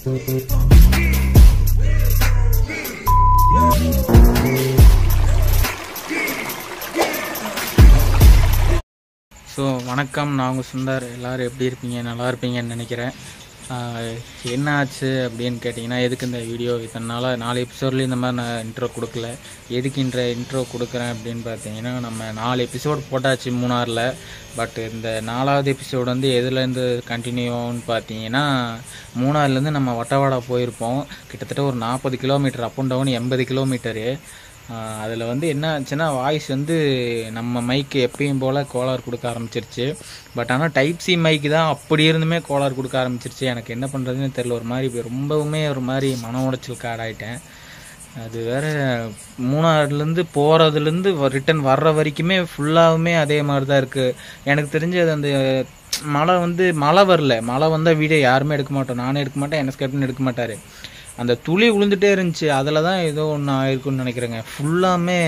So வணக்கம், நான் உங்கள் சுந்தர். எல்லோரும் எப்படி இருப்பீங்க? நல்லா இருப்பீங்கன்னு நினைக்கிறேன். என்ன ஆச்சு அப்படின்னு கேட்டிங்கன்னா, எதுக்கு இந்த வீடியோ இதனால் 4 எபிசோட்லேயும் இந்த மாதிரி நான் இன்ட்ரோ கொடுக்கல. எதுக்கு இன்ட்ரோ கொடுக்குறேன் அப்படின்னு பார்த்தீங்கன்னா, நம்ம 4 எபிசோடு போட்டாச்சு மூணாரில். பட் இந்த 4வது எபிசோடு வந்து எதுலேருந்து கண்டினியூ ஆகும்னு பார்த்தீங்கன்னா, மூணாறுலேருந்து நம்ம வட்டவாடா போயிருப்போம். கிட்டத்தட்ட ஒரு 40 kilometre, up and down 80 kilometre. அதில் வந்து என்ன ஆச்சுன்னா, வாய்ஸ் வந்து நம்ம மைக்கு எப்பயும் போல் கோளாறு கொடுக்க ஆரம்பிச்சிருச்சு. பட் ஆனால் டைப் சி மைக்கு தான் அப்படி இருந்துமே கோளாறு கொடுக்க ஆரம்பிச்சிருச்சு. எனக்கு என்ன பண்ணுறதுன்னு தெரில. ஒரு மாதிரி ரொம்பவுமே ஒரு மாதிரி மன உடைச்சல் காடாயிட்டேன். அது வேறு மூணாறுலேருந்து போகிறதுலேருந்து ரிட்டன் வர்ற வரைக்குமே ஃபுல்லாகவுமே அதே மாதிரி தான் இருக்குது. எனக்கு தெரிஞ்சது அந்த மழை வரல. மழை வந்தால் வீடியோ யாருமே எடுக்க மாட்டோம். நானே எடுக்க மாட்டேன், என்எஸ் கேப்டன் எடுக்க மாட்டார். அந்த துளி விழுந்துகிட்டே இருந்துச்சு. அதில் தான் ஏதோ ஒன்று ஆயிருக்குன்னு நினைக்கிறேங்க. ஃபுல்லாமே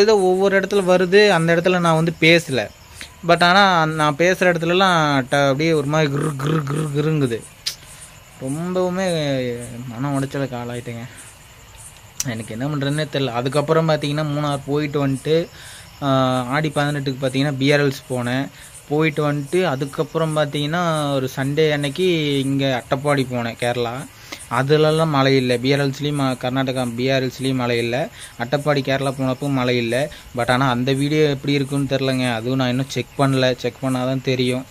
ஏதோ ஒவ்வொரு இடத்துல வருது. அந்த இடத்துல நான் வந்து பேசலை. பட் ஆனால் நான் பேசுகிற இடத்துலலாம் அப்படியே ஒரு மாதிரி கிருங்குது. ரொம்பவுமே மனம் உடைச்சலுக்கு ஆளாயிட்டேங்க. எனக்கு என்ன பண்ணுறதுன்னே தெரில. அதுக்கப்புறம் பார்த்தீங்கன்னா, மூணார் போயிட்டு வந்துட்டு ஆடி 18க்கு பார்த்தீங்கன்னா பிஆர்எல்ஸ் போனேன். போயிட்டு வந்துட்டு அதுக்கப்புறம் பார்த்தீங்கன்னா ஒரு சண்டே அன்னைக்கு இங்கே அட்டப்பாடி போனேன், கேரளா. அதுலலாம் மழை இல்லை. பிஆர்எல்ஸ்லேயும் கர்நாடகா பிஆர்எல்ஸ்லேயும் மழை இல்லை. அட்டப்பாடி கேரளா போனப்போ மழை இல்லை. பட் ஆனால் அந்த வீடியோ எப்படி இருக்குன்னு தெரிலங்க. அதுவும் நான் இன்னும் செக் பண்ணல. செக் பண்ணால் தான் தெரியும்.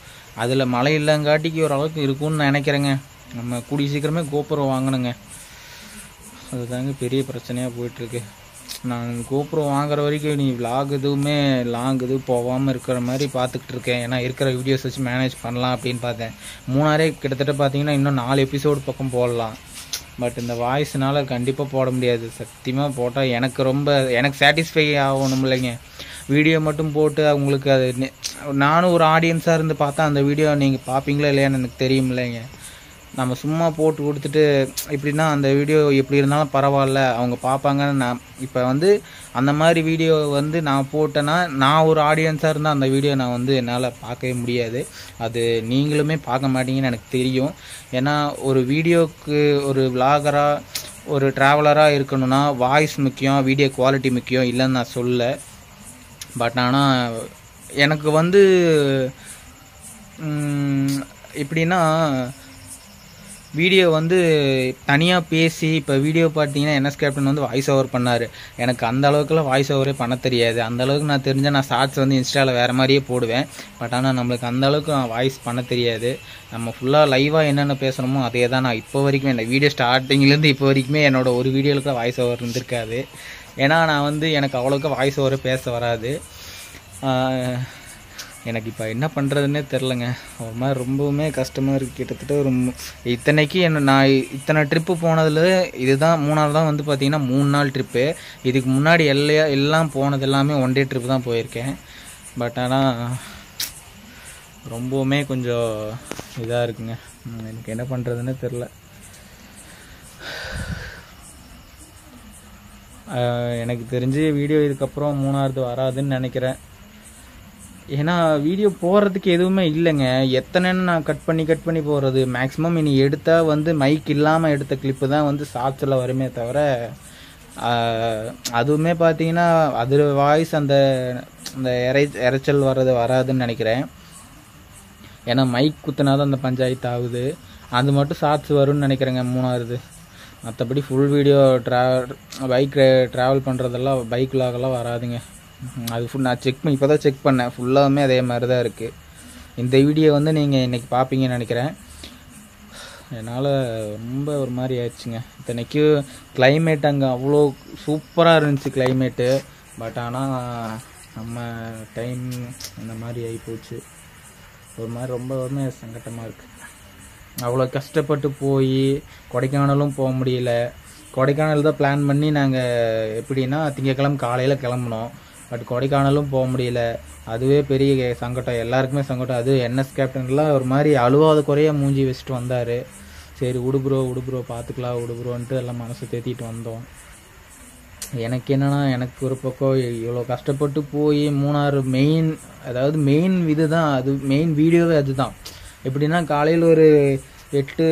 அதில் மழை இல்லைங்காட்டிக்கு ஓரளவுக்கு இருக்குன்னு நினைக்கிறேங்க. நம்ம கூடிய சீக்கிரமே கோப்ரோ வாங்கணுங்க. அதுதாங்க பெரிய பிரச்சனையாக போயிட்டுருக்கு. நான் கோப்ரோ வாங்குற வரைக்கும் நீ விலாக் எதுவுமே லாங் இது போகாமல் இருக்கிற மாதிரி பார்த்துக்கிட்டு இருக்கேன். ஏன்னா இருக்கிற வீடியோஸ் வச்சு மேனேஜ் பண்ணலாம் அப்படின்னு பார்த்தேன். மூணாரே கிட்டத்தட்ட பார்த்தீங்கன்னா இன்னும் 4 எபிசோடு பக்கம் போடலாம். பட் இந்த வாய்ஸ்னால் கண்டிப்பாக போட முடியாது. சத்தியமாக போட்டால் எனக்கு சாட்டிஸ்ஃபை ஆகணும் இல்லைங்க. வீடியோ மட்டும் போட்டு அவங்களுக்கு அது நானும் ஒரு ஆடியன்ஸாக இருந்து பார்த்தா அந்த வீடியோ நீங்கள் பார்ப்பீங்களா இல்லையான்னு எனக்கு தெரியும் இல்லைங்க. நம்ம சும்மா போட்டு கொடுத்துட்டு இப்படின்னா அந்த வீடியோ எப்படி இருந்தாலும் பரவாயில்ல, அவங்க பார்ப்பாங்கன்னு நான் இப்போ வந்து அந்த மாதிரி வீடியோ வந்து நான் போட்டேன்னா, நான் ஒரு ஆடியன்ஸாக இருந்தால் அந்த வீடியோ நான் வந்து என்னால் பார்க்கவே முடியாது. அது நீங்களுமே பார்க்க மாட்டீங்கன்னு எனக்கு தெரியும். ஏன்னா ஒரு வீடியோவுக்கு ஒரு விலாகராக ஒரு ட்ராவலராக இருக்கணும்னா வாய்ஸ் முக்கியம், வீடியோ குவாலிட்டி முக்கியம் இல்லைன்னு நான் சொல்ல. பட் ஆனால் எனக்கு வந்து எப்படின்னா, வீடியோ வந்து தனியாக பேசி இப்போ வீடியோ பார்த்தீங்கன்னா என்எஸ் கேப்டன் வந்து வாய்ஸ் ஓவர் பண்ணார். எனக்கு அந்த அளவுக்குலாம் வாய்ஸ் ஓவரே பண்ண தெரியாது. அந்த அளவுக்கு நான் தெரிஞ்சால் நான் ஷார்ட்ஸ் வந்து இன்ஸ்டாவில் வேறு மாதிரியே போடுவேன். பட் ஆனால் நம்மளுக்கு அந்த அளவுக்கு நான் வாய்ஸ் பண்ண தெரியாது. நம்ம ஃபுல்லாக லைவாக என்னென்ன பேசுகிறோமோ அதே தான் நான் இப்போ வரைக்கும் இந்த வீடியோ ஸ்டார்டிங்லேருந்து இப்போ வரைக்குமே என்னோட ஒரு வீடியோவுக்கு வாய்ஸ் ஓவர் இருந்திருக்காது. ஏன்னா நான் வந்து எனக்கு அவ்வளோக்கா வாய்ஸ் ஓவரே பேச வராது. எனக்கு இப்போ என்ன பண்ணுறதுன்னே தெரிலங்க. ஒரு மாதிரி ரொம்பவுமே கஷ்டமாக இருக்குது. கிட்டத்தட்ட ஒரு இத்தனைக்கு நான் இத்தனை ட்ரிப்பு போனதில் இதுதான் மூணாவது தான் வந்து பார்த்திங்கன்னா 3 நாள் ட்ரிப்பு. இதுக்கு முன்னாடி எல்லாம் போனது எல்லாமே 1 டே ட்ரிப்பு தான் போயிருக்கேன். பட் ஆனால் ரொம்பவுமே கொஞ்சம் இதாக இருக்குங்க. எனக்கு என்ன பண்ணுறதுன்னே தெரில. எனக்கு தெரிஞ்சு வீடியோ இதுக்கப்புறம் மூணாவது வராதுன்னு நினைக்கிறேன். ஏன்னா வீடியோ போடுறதுக்கு எதுவுமே இல்லைங்க. எத்தனைன்னு நான் கட் பண்ணி போடுறது. மேக்ஸிமம் இனி எடுத்தால் வந்து மைக் இல்லாமல் எடுத்த கிளிப்பு தான் வந்து ஷார்ட்ஸில் வருமே தவிர, அதுவுமே பார்த்தீங்கன்னா அது வாய்ஸ் அந்த இறைச்சல் வராதுன்னு நினைக்கிறேன். ஏன்னா மைக் குத்துனா தான் அந்த பஞ்சாயத்து ஆகுது. அது மட்டும் ஷார்ட்ஸ் வரும்னு நினைக்கிறேங்க மூணாவது. மற்றபடி ஃபுல் வீடியோ பைக் ட்ராவல் பண்ணுறதெல்லாம் பைக் விலாகெல்லாம் வராதுங்க. அது நான் இப்போ தான் செக் பண்ணேன். ஃபுல்லாகவுமே அதே மாதிரி தான் இருக்குது. இந்த வீடியோ வந்து நீங்கள் இன்றைக்கி பார்ப்பீங்கன்னு நினைக்கிறேன். என்னால் ரொம்ப ஒரு மாதிரி ஆயிடுச்சுங்க. இத்தனைக்கு கிளைமேட் அங்கே அவ்வளோ சூப்பராக இருந்துச்சு கிளைமேட்டு. பட் ஆனால் நம்ம டைம் அந்த மாதிரி ஆகிப்போச்சு. ஒரு மாதிரி ரொம்பவுமே சங்கட்டமாக இருக்குது. அவ்வளோ கஷ்டப்பட்டு போய் கொடைக்கானலும் போக முடியல. கொடைக்கானல் தான் பிளான் பண்ணி நாங்கள் எப்படின்னா திங்கக்கிழமை காலையில் கிளம்புனோம். பட் கொடைக்கானலும் போக முடியல. அதுவே பெரிய சங்கடம், எல்லாருக்குமே சங்கடம். அது என்எஸ் கேப்டன்லாம் ஒரு மாதிரி அழுவாத குறையாக மூஞ்சி வச்சுட்டு வந்தார். சரி விடு ப்ரோ பார்த்துக்கலாம் விடுப்ரோன்ட்டு எல்லாம் மனசை தேத்திட்டு வந்தோம். எனக்கு என்னென்னா, எனக்கு ஒரு பக்கம் இவ்வளோ கஷ்டப்பட்டு போய் மூணாறு மெயின் இது தான், அது மெயின் வீடியோவே அதுதான். எப்படின்னா காலையில் ஒரு 8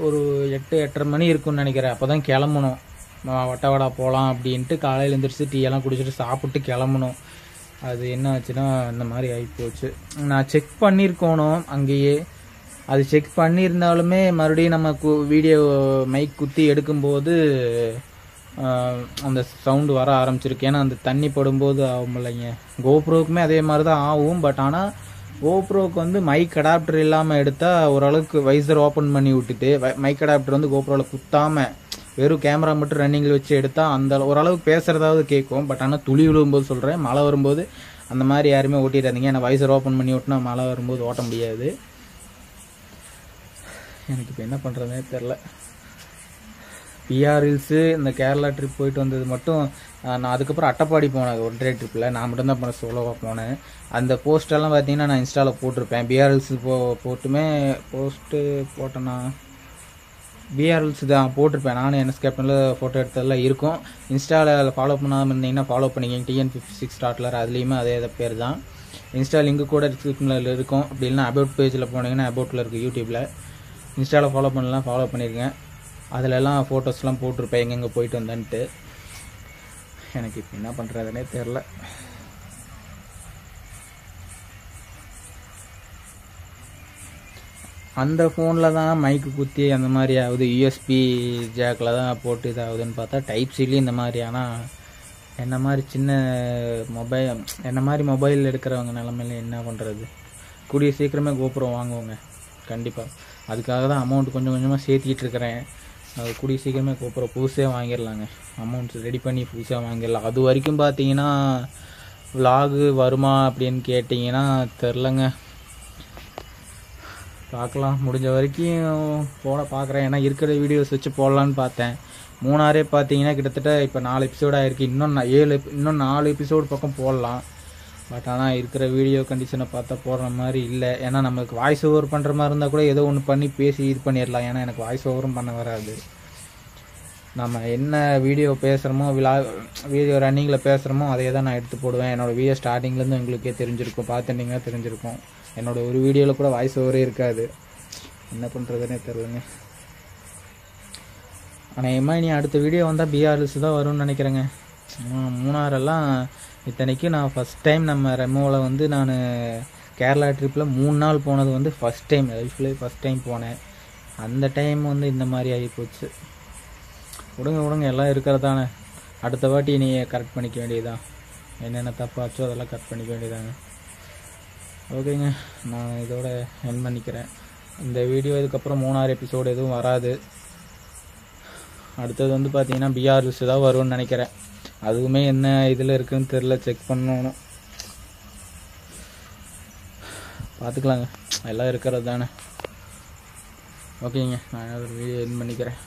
ஒரு 8-8:30 மணி இருக்கும்னு நினைக்கிறேன். அப்போ தான் கிளம்பணும். வட்டவடா போகலாம் அப்படின்ட்டு காலையில் எழுந்திரிச்சு டீயெல்லாம் குடிச்சிட்டு சாப்பிட்டு கிளம்பணும். அது என்ன ஆச்சுன்னா இந்த மாதிரி ஆகிப்போச்சு. நான் செக் பண்ணியிருக்கணும் அங்கேயே. அது செக் பண்ணியிருந்தாலுமே மறுபடியும் நம்ம வீடியோ மைக் குத்தி எடுக்கும்போது அந்த சவுண்டு வர ஆரம்பிச்சிருக்கு. ஏன்னா அந்த தண்ணி படும்போது ஆகும் இல்லைங்க. கோப்ரோவுக்குமே அதே மாதிரி தான் ஆகும். பட் ஆனால் கோப்ரோவுக்கு வந்து மைக் அடாப்டர் இல்லாமல் எடுத்தால் ஓரளவுக்கு வைசர் ஓப்பன் பண்ணி விட்டுட்டு மைக் அடாப்டர் வந்து கோப்ரோவில் குத்தாமல் வெறும் கேமரா மட்டும் ரன்னிங்கில் வச்சு எடுத்தால் அந்த ஓரளவுக்கு பேசுகிறதாவது கேட்கும். பட் ஆனால் துளி விழும்போது சொல்கிறேன், மழை வரும்போது அந்த மாதிரி யாருமே ஓட்டிடாதீங்க. ஏன்னா வைசர் ஓப்பன் பண்ணி விட்டுனா மழை வரும்போது ஓட்ட முடியாது. எனக்கு இப்போ என்ன பண்ணுறதுனே தெரில. பிஆர் ஹில்ஸு இந்த கேரளா ட்ரிப் போயிட்டு வந்தது மட்டும். நான் அதுக்கப்புறம் அட்டப்பாடி போனேன் ஒரு டே ட்ரிப்பில். நான் மட்டும்தான் போனேன், சோலோவாக போனேன். அந்த போஸ்டெல்லாம் பார்த்தீங்கன்னா நான் இன்ஸ்டாவில் போட்டிருப்பேன். பிஆர் ஹில்ஸு போட்டுமே போஸ்ட்டு போட்டேன்னா பிஆர் ஹில்ஸ் தான் போட்டிருப்பேன். நானும் என்எஸ் கேப்டனில் ஃபோட்டோ எடுத்ததெல்லாம் இருக்கும். இன்ஸ்டாவில் ஃபாலோ பண்ணாமல் இருந்தீங்கன்னா ஃபாலோ பண்ணிக்கிங்க. TN56 ஸ்டார்ட்லர் அதுலேயுமே அதே பேர் தான். இன்ஸ்டா லிங்கு கூட டிஸ்கிரிப்ஷனில் இருக்கும். அப்படி இல்லைன்னா அபவுட் பேஜில் போனீங்கன்னா அபவுட்டில் இருக்குது யூடியூப்பில். இன்ஸ்டாவில் ஃபாலோ பண்ணலாம், ஃபாலோ பண்ணியிருக்கேன். அதிலெல்லாம் ஃபோட்டோஸ்லாம் போட்டிருப்பேன் எங்கெங்கே போயிட்டு வந்தேன்ட்டு. எனக்கு இப்போ என்ன பண்ணுறதுனே தெரில. அந்த ஃபோனில் தான் மைக்கு குத்தி அந்த மாதிரி ஆகுது. யூஎஸ்பி ஜாக்கில் தான் போட்டு இதாகுதுன்னு பார்த்தா டைப் சிலையும் இந்த மாதிரி. ஆனால் என்ன மாதிரி சின்ன மொபைல் எடுக்கிறவங்க நிலமையில என்ன பண்ணுறது? கூடிய சீக்கிரமே கோப்ரோ வாங்குவோங்க கண்டிப்பாக. அதுக்காக தான் அமௌண்ட் கொஞ்சம் கொஞ்சமாக சேர்த்திக்கிட்டு இருக்கிறேன். அது கூடிய சீக்கிரமே கோப்ரோ புதுசே வாங்கிடலாங்க. அமௌண்ட் ரெடி பண்ணி புதுசாக வாங்கிடலாம். அது வரைக்கும் பார்த்தீங்கன்னா விலாகு வருமா அப்படின்னு கேட்டிங்கன்னா தெரிலங்க. பார்க்கலாம், முடிஞ்ச வரைக்கும் போட பார்க்குறேன். ஏன்னா இருக்கிற வீடியோஸ் வச்சு போடலான்னு பார்த்தேன். மூணாரே பார்த்தீங்கன்னா கிட்டத்தட்ட இப்போ 4 எபிசோட் ஆகிருக்கு. இன்னும் 4 எபிசோடு பக்கம் போடலாம். பட் ஆனால் இருக்கிற வீடியோ கண்டிஷனை பார்த்தா போடுற மாதிரி இல்லை. ஏன்னா நம்மளுக்கு வாய்ஸ் ஓவர் பண்ணுற மாதிரி இருந்தால் கூட ஏதோ ஒன்று பண்ணி பேசி இது பண்ணிடலாம். ஏன்னா எனக்கு வாய்ஸ் ஓவரும் பண்ண வராது. நம்ம என்ன வீடியோ பேசுகிறோமோ வீடியோ ரன்னிங்கில் பேசுகிறோமோ அதே தான் நான் எடுத்து போடுவேன். என்னோடய வீடியோ ஸ்டார்டிங்லேருந்து உங்களுக்கே தெரிஞ்சிருக்கும், பார்த்துட்டிங்கன்னா தெரிஞ்சிருக்கும். என்னோடய ஒரு வீடியோவில் கூட வாய்ஸ் ஓவரே இருக்காது. என்ன பண்ணுறதுனே தெரிலங்க. ஆனால் இனி அடுத்த வீடியோ வந்தால் பிஆர் ஹில்ஸ் தான் வரும்னு நினைக்கிறேங்க. மூணாரெல்லாம் இத்தனைக்கும் நான் ஃபஸ்ட் டைம் நம்ம ரெமோவில் வந்து நான் கேரளா ட்ரிப்பில் 3 நாள் போனது வந்து ஃபஸ்ட் டைம், லைஃப்லேயே ஃபஸ்ட் டைம் போனேன். அந்த டைம் வந்து இந்த மாதிரி ஆகி போச்சு. விடுங்க எல்லாம் இருக்கிறதானே. அடுத்த வாட்டி நீ கரெக்ட் பண்ணிக்க வேண்டியதுதான். என்னென்ன தப்பாச்சோ அதெல்லாம் கரெக்ட் பண்ணிக்க வேண்டியதாங்க. ஓகேங்க, நான் இதோட என் பண்ணிக்கிறேன் இந்த வீடியோ. இதுக்கப்புறம் 3 எபிசோடு எதுவும் வராது. அடுத்தது வந்து பார்த்தீங்கன்னா பிஆர் ஹில்ஸ் தான் வரும்னு நினைக்கிறேன். அதுவுமே என்ன இதில் இருக்குதுன்னு தெரில, செக் பண்ணணும். பார்த்துக்கலாங்க, எல்லாம் இருக்கிறது தானே. ஓகேங்க, நான் ஒரு வீடியோ என் பண்ணிக்கிறேன்.